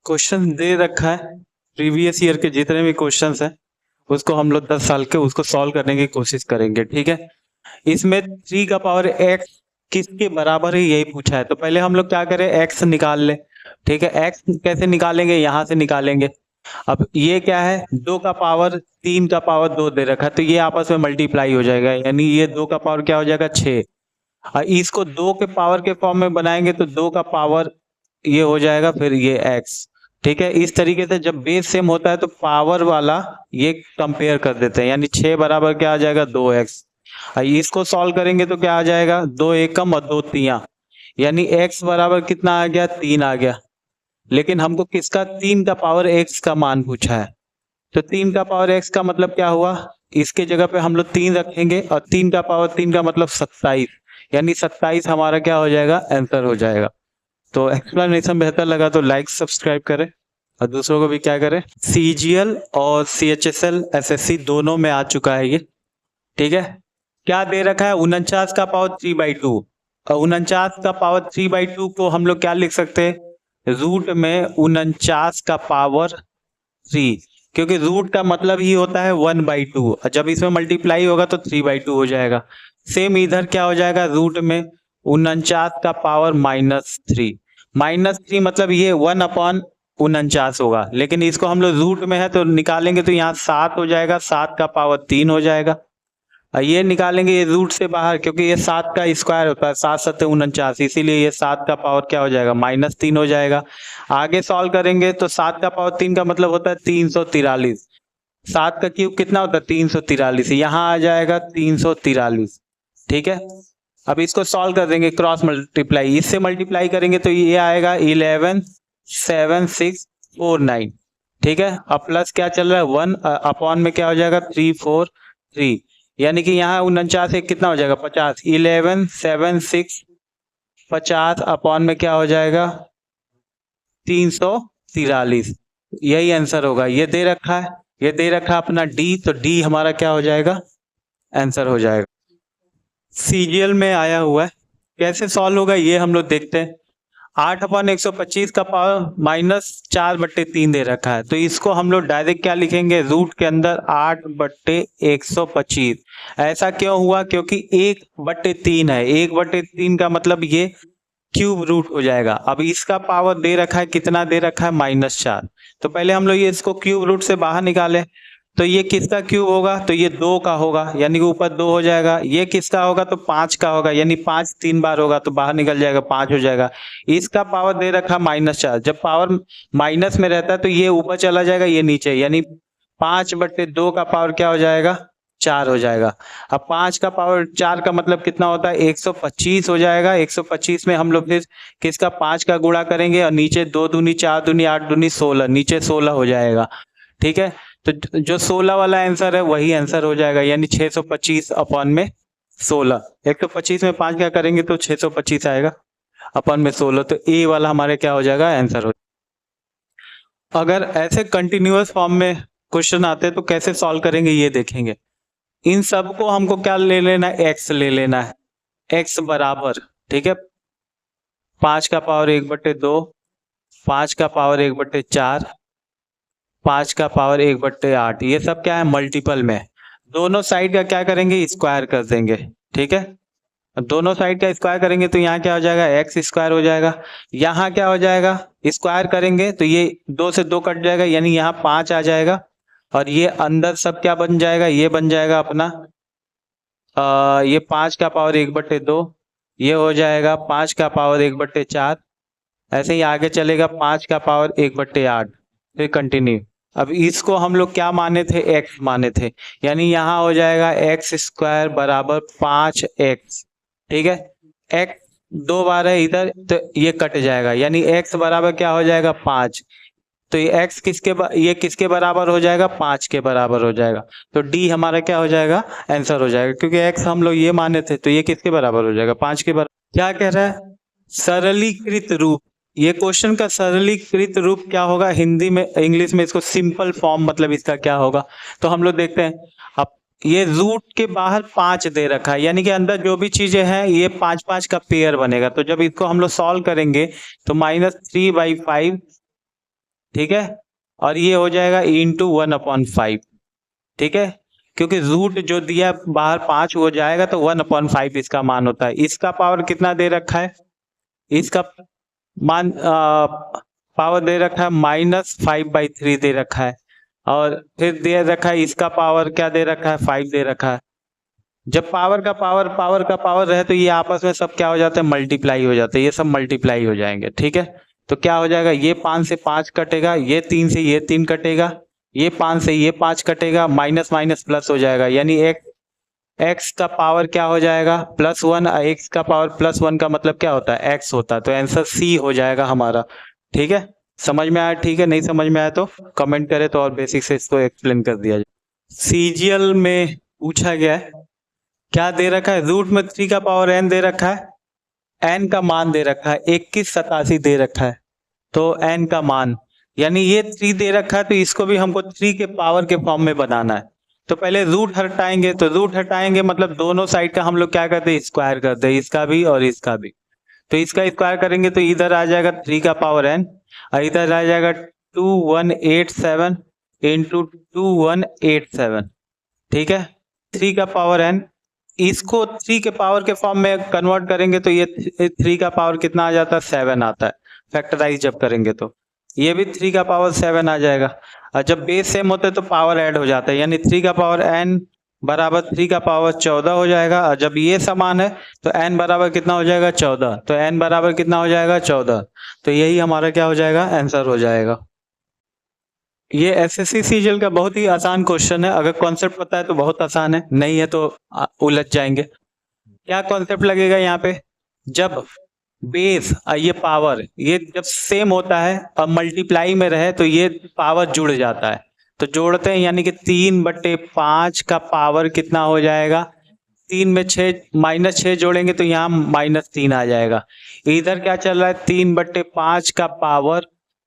Question दे रखा है previous year के जितने भी क्वेश्चंस हैं उसको हम लोग 10 साल के उसको सॉल्व करने की कोशिश करेंगे। ठीक है, इसमें 3 का पावर x किसके बराबर है यही पूछा है। तो पहले हम लोग क्या करें, x निकाल ले। ठीक है, x कैसे निकालेंगे, यहाँ से निकालेंगे। अब ये क्या है, 2 का पावर 3 का पावर 2 दे रखा है, तो ये आपस में मल्टीप्लाई हो जाएगा, यानी ये 2 का पावर क्या हो जाएगा 6। और इसको 2 के पावर के फॉर्म में बनाएंगे तो 2 का पावर ये हो जाएगा, फिर ये x। ठीक है, इस तरीके से जब बेस सेम होता है तो पावर वाला ये कंपेयर कर देते हैं, यानी 6 बराबर क्या आ जाएगा 2x। इसको सॉल्व करेंगे तो क्या आ जाएगा, 2 एकम और 2 तिया, यानी x बराबर कितना आ गया 3 आ गया। लेकिन हमको किसका 3 का पावर x का मान पूछा है, तो 3 का पावर x का मतलब क्या हुआ, इसके जगह पे हम लोग 3 रखेंगे और 3 का पावर 3 का मतलब 27, यानी 27 हमारा क्या हो जाएगा, आंसर हो जाएगा। तो एक्सप्लेनेशन बेहतर लगा तो लाइक सब्सक्राइब करें और दूसरों को भी क्या करें। CGL और CHSL SSC दोनों में आ चुका है ये। ठीक है, क्या दे रखा है, 49 का पावर 3/2 और 49 का पावर 3/2 को हम लोग क्या लिख सकते हैं, रूट में 49 का पावर 3, क्योंकि रूट का मतलब ही होता है 1/2 और जब इसमें मल्टीप्लाई होगा तो 3/2 हो जाएगा। सेम इधर क्या हो जाएगा, रूट में 49 का पावर -3, -3 मतलब ये 1/49 होगा, लेकिन इसको हम लोग रूट में है तो निकालेंगे तो यहाँ 7 हो जाएगा, 7 का पावर 3 हो जाएगा। और ये निकालेंगे ये रूट से बाहर, क्योंकि ये 7 का स्क्वायर होता है, 7 7 49, इसीलिए ये 7 का पावर क्या हो जाएगा -3 हो जाएगा। आगे सॉल्व करेंगे तो 7 का पावर 3 का मतलब होता है 343, 7 का क्यूब कितना होता है 343, यहाँ आ जाएगा 343। ठीक है, अब इसको सॉल्व कर देंगे क्रॉस मल्टीप्लाई, इससे मल्टीप्लाई करेंगे तो ये आएगा 117649। ठीक है, अब प्लस क्या चल रहा है 1 अपॉन में क्या हो जाएगा 343, यानी कि यहाँ 49 एक कितना हो जाएगा 50, 117650 अपॉन में क्या हो जाएगा 343, यही आंसर होगा। ये दे रखा है, ये दे रखा है अपना डी, तो डी हमारा क्या हो जाएगा, आंसर हो जाएगा। CGL में आया हुआ है, कैसे सॉल्व होगा ये हम लोग देखते हैं। 8/125 का पावर -4/3 दे रखा है, तो इसको हम लोग डायरेक्ट क्या लिखेंगे, रूट के अंदर 8/125। ऐसा क्यों हुआ, क्योंकि 1/3 है, 1/3 का मतलब ये क्यूब रूट हो जाएगा। अब इसका पावर दे रखा है, कितना दे रखा है -4, तो पहले हम लोग ये इसको क्यूब रूट से बाहर निकाले, तो ये किसका क्यूब होगा, तो ये 2 का होगा, यानी कि ऊपर 2 हो जाएगा। ये किसका होगा, तो 5 का होगा, यानी 5 3 बार होगा तो बाहर निकल जाएगा 5 हो जाएगा। इसका पावर दे रखा -4, जब पावर माइनस में रहता है तो ये ऊपर चला जाएगा, ये नीचे, यानी 5/2 का पावर क्या हो जाएगा 4 हो जाएगा। अब 5 का पावर 4 का मतलब कितना होता है 125 हो जाएगा। 125 में हम लोग फिर किसका 5 का गुणा करेंगे और नीचे 2 दूनी 4 दूनी 8 दूनी 16, नीचे 16 हो जाएगा। ठीक है, तो जो 16 वाला आंसर है वही आंसर हो जाएगा, यानी 625 अपॉन में 16। 125 में 5 क्या करेंगे तो 625 आएगा अपॉन में 16, तो ए वाला हमारे क्या हो जाएगा आंसर हो। अगर ऐसे कंटिन्यूअस फॉर्म में क्वेश्चन आते हैं तो कैसे सॉल्व करेंगे ये देखेंगे। इन सबको हमको क्या ले लेना है, एक्स ले लेना है, एक्स बराबर, ठीक है, 5 का पावर 1/2, 5 का पावर 1/4, 5 का पावर 1/8, ये सब क्या है मल्टीपल में। दोनों साइड का क्या करेंगे, स्क्वायर कर देंगे। ठीक है, दोनों साइड का स्क्वायर करेंगे तो यहाँ क्या हो जाएगा एक्स स्क्वायर हो जाएगा। यहाँ क्या हो जाएगा, स्क्वायर करेंगे तो ये 2 से 2 कट जाएगा, यानी यहाँ 5 आ जाएगा, और ये अंदर सब क्या बन जाएगा, ये बन जाएगा अपना ये 5 का पावर 1/2, ये हो जाएगा 5 का पावर 1/4, ऐसे ही आगे चलेगा 5 का पावर 1/8, फिर कंटिन्यू। अब इसको हम लोग क्या माने थे, x माने थे, यानी यहाँ हो जाएगा x² बराबर 5x। ठीक है, x 2 बार है इधर तो ये कट जाएगा, यानी x बराबर क्या हो जाएगा 5, तो ये x ये किसके बराबर हो जाएगा 5 के बराबर हो जाएगा, तो d हमारा क्या हो जाएगा आंसर हो जाएगा, क्योंकि x हम लोग ये माने थे तो ये किसके बराबर हो जाएगा 5 के बराबर। क्या कह रहा है, सरलीकृत रूप, ये क्वेश्चन का सरलीकृत रूप क्या होगा, हिंदी में इंग्लिश में इसको सिंपल फॉर्म मतलब इसका क्या होगा, तो हम लोग देखते हैं। अब ये रूट के बाहर 5 दे रखा है, यानी कि अंदर जो भी चीजें हैं ये 5 5 का पेयर बनेगा, तो जब इसको हम लोग सॉल्व करेंगे तो -3/5 ठीक है, और ये हो जाएगा इंटू 1/5, ठीक है, क्योंकि रूट जो दिया बाहर 5 हो जाएगा तो 1/5 इसका मान होता है। इसका पावर कितना दे रखा है, इसका मान पावर दे रखा है -5/3 दे रखा है, और फिर दे रखा है इसका पावर क्या दे रखा है, 5 दे रखा है। जब पावर का पावर रहे तो ये आपस में सब क्या हो जाता है, मल्टीप्लाई हो जाता है, ये सब मल्टीप्लाई हो जाएंगे, ठीक है। तो क्या हो जाएगा, ये 5 से 5 कटेगा, ये 3 से ये 3 कटेगा, ये 5 से ये 5 कटेगा, माइनस माइनस प्लस हो जाएगा, यानी एक्स का पावर क्या हो जाएगा, +1। एक्स का पावर +1 का मतलब क्या होता है, एक्स होता है, तो आंसर सी हो जाएगा हमारा, ठीक है। समझ में आया, ठीक है, नहीं समझ में आया तो कमेंट करे तो और बेसिक से इसको एक्सप्लेन कर दिया जाए। सीजीएल में पूछा गया है, क्या दे रखा है, रूट में 3 का पावर n दे रखा है, n का मान दे रखा है 2187 दे रखा है, तो n का मान यानी ये 3 दे रखा है, तो इसको भी हमको 3 के पावर के फॉर्म में बनाना है। तो पहले रूट हटाएंगे, तो रूट हटाएंगे मतलब दोनों साइड का हम लोग क्या करते हैं, स्क्वायर करते हैं, इसका भी और इसका भी। तो इसका स्क्वायर करेंगे तो इधर आ जाएगा 3 का पावर n, और इधर आ जाएगा 2187 इंटू 2187, ठीक है, 3 का पावर n। इसको 3 के पावर के फॉर्म में कन्वर्ट करेंगे तो ये 3 का पावर कितना आ जाता है, 7 आता है, फैक्टराइज जब करेंगे तो ये भी 3 का पावर 7 आ जाएगा। और जब बेस सेम होते तो पावर ऐड हो जाता है, यानी 3 का पावर n बराबर 3 का पावर 14 हो जाएगा, और जब ये समान है तो n बराबर कितना हो जाएगा, 14, तो n बराबर कितना हो जाएगा, 14, तो यही हमारा क्या हो जाएगा, आंसर हो जाएगा। ये एसएससी सीजीएल का बहुत ही आसान क्वेश्चन है, अगर कॉन्सेप्ट पता है तो बहुत आसान है, नहीं है तो उलझ जाएंगे। क्या कॉन्सेप्ट लगेगा यहाँ पे, जब बेस ये पावर ये जब सेम होता है और मल्टीप्लाई में रहे तो ये पावर जुड़ जाता है, तो जोड़ते हैं, यानी कि 3/5 का पावर कितना हो जाएगा, 3 में 6 -6 जोड़ेंगे तो यहाँ -3 आ जाएगा। इधर क्या चल रहा है, 3/5 का पावर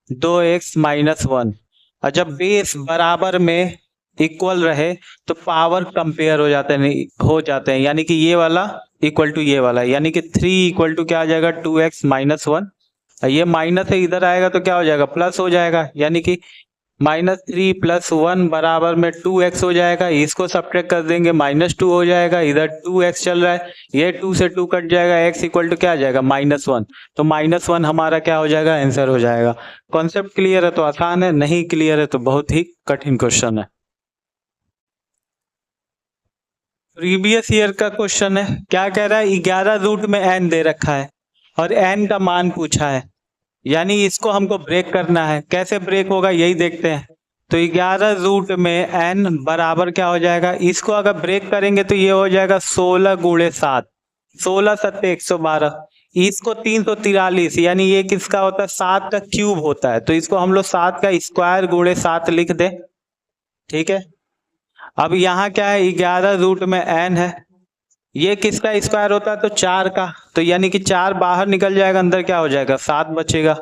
2x - 1, और जब बेस बराबर में इक्वल रहे तो पावर कंपेयर हो जाते हैं, यानी कि ये वाला इक्वल टू ये वाला, यानी कि 3 इक्वल टू क्या आ जाएगा, 2x - 1, ये माइनस है, इधर आएगा तो क्या हो जाएगा, प्लस हो जाएगा, यानी कि -3 + 1 बराबर में 2x हो जाएगा, इसको सब्ट्रैक्ट कर देंगे -2 हो जाएगा, इधर 2x चल रहा है, ये 2 से 2 कट जाएगा, x इक्वल टू क्या आ जाएगा, -1, तो -1 हमारा क्या हो जाएगा, आंसर हो जाएगा। कॉन्सेप्ट क्लियर है तो आसान है, नहीं क्लियर है तो बहुत ही कठिन क्वेश्चन है। प्रीवियस ईयर का क्वेश्चन है, क्या कह रहा है, 11 रूट में n दे रखा है और n का मान पूछा है, यानी इसको हमको ब्रेक करना है, कैसे ब्रेक होगा यही देखते हैं। तो 11 रूट में n बराबर क्या हो जाएगा, इसको अगर ब्रेक करेंगे तो ये हो जाएगा 16 × 7, 16 × 7 112, इसको 343, यानी ये किसका होता है, 7 का क्यूब होता है, तो इसको हम लोग 7 का स्क्वायर × 7 लिख दे, ठीक है। अब यहाँ क्या है, 11 रूट में n है, ये किसका स्क्वायर होता है, तो 4 का, तो यानी कि 4 बाहर निकल जाएगा, अंदर क्या हो जाएगा, 7 बचेगा,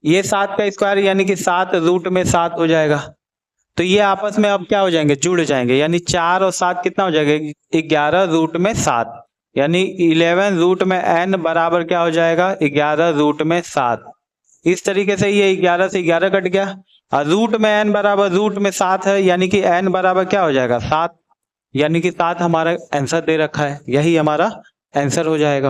ये 7 का स्क्वायर यानी कि 7 रूट में 7 हो जाएगा, तो ये आपस में अब क्या हो जाएंगे, जुड़ जाएंगे, यानी 4 और 7 कितना हो जाएगा, 11 रूट में 7, यानी 11 रूट में n बराबर क्या हो जाएगा, 11 रूट में 7। इस तरीके से ये 11 से 11 कट गया, और रूट में n बराबर रूट में 7 है, यानी कि n बराबर क्या हो जाएगा, 7, यानी कि 7 हमारा आंसर दे रखा है, यही हमारा आंसर हो जाएगा।